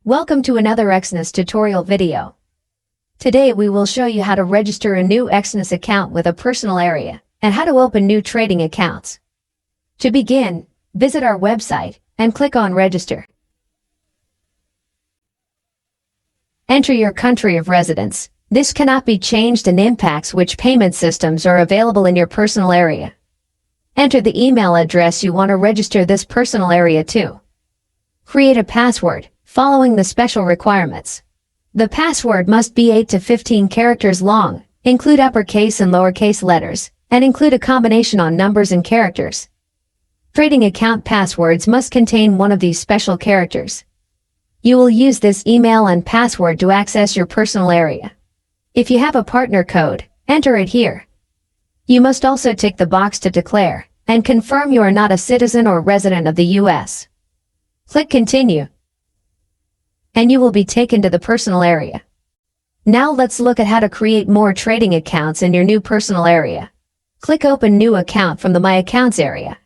Welcome to another Exness tutorial video. Today we will show you how to register a new Exness account with a personal area and how to open new trading accounts. To begin, visit our website and click on Register. Enter your country of residence. This cannot be changed and impacts which payment systems are available in your personal area. Enter the email address you want to register this personal area to. Create a password, following the special requirements. The password must be 8 to 15 characters long, include uppercase and lowercase letters, and include a combination on numbers and characters. Trading account passwords must contain one of these special characters. You will use this email and password to access your personal area. If you have a partner code, enter it here. You must also tick the box to declare and confirm you are not a citizen or resident of the U.S. Click Continue, and you will be taken to the personal area. Now let's look at how to create more trading accounts in your new personal area. Click Open New Account from the My Accounts area.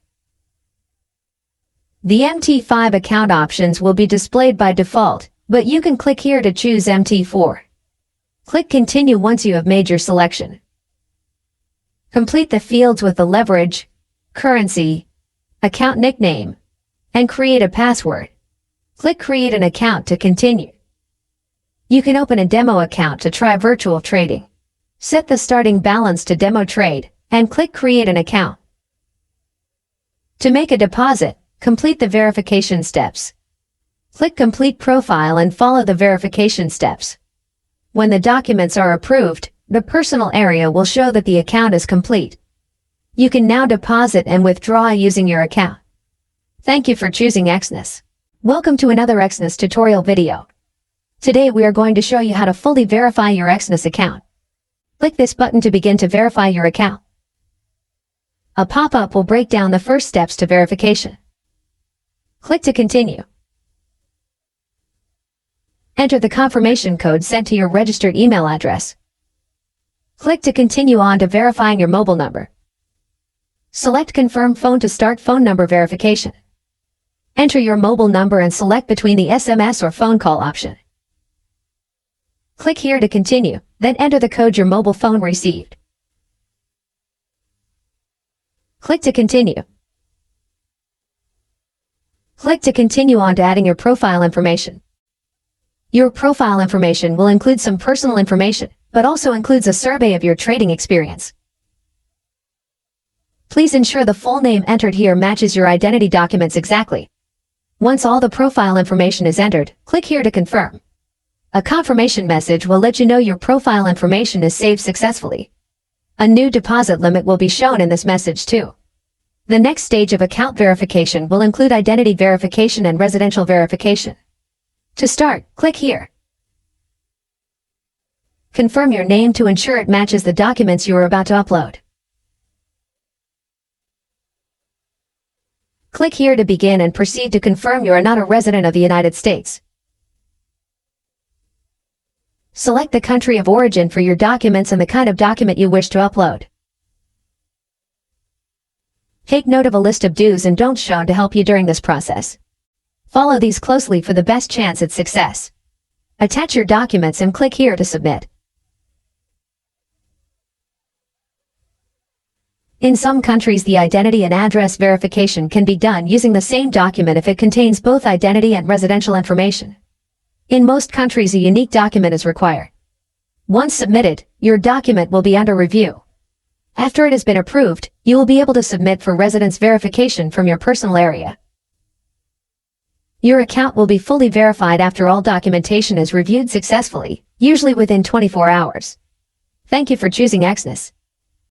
The MT5 account options will be displayed by default, but you can click here to choose MT4. Click Continue once you have made your selection. Complete the fields with the leverage, currency, account nickname, and create a password. Click Create an account to continue. You can open a demo account to try virtual trading. Set the starting balance to demo trade, and click Create an account. To make a deposit, complete the verification steps. Click Complete Profile and follow the verification steps. When the documents are approved, the personal area will show that the account is complete. You can now deposit and withdraw using your account. Thank you for choosing Exness. Welcome to another Exness tutorial video. Today we are going to show you how to fully verify your Exness account. Click this button to begin to verify your account. A pop-up will break down the first steps to verification. Click to continue. Enter the confirmation code sent to your registered email address. Click to continue on to verifying your mobile number. Select Confirm Phone to start phone number verification. Enter your mobile number and select between the SMS or phone call option. Click here to continue, then enter the code your mobile phone received. Click to continue. Click to continue on to adding your profile information. Your profile information will include some personal information, but also includes a survey of your trading experience. Please ensure the full name entered here matches your identity documents exactly. Once all the profile information is entered, click here to confirm. A confirmation message will let you know your profile information is saved successfully. A new deposit limit will be shown in this message too. The next stage of account verification will include identity verification and residential verification. To start, click here. Confirm your name to ensure it matches the documents you are about to upload. Click here to begin and proceed to confirm you are not a resident of the United States. Select the country of origin for your documents and the kind of document you wish to upload. Take note of a list of do's and don'ts shown to help you during this process. Follow these closely for the best chance at success. Attach your documents and click here to submit. In some countries, the identity and address verification can be done using the same document if it contains both identity and residential information. In most countries, a unique document is required. Once submitted, your document will be under review. After it has been approved, you will be able to submit for residence verification from your personal area. Your account will be fully verified after all documentation is reviewed successfully, usually within 24 hours. Thank you for choosing Exness.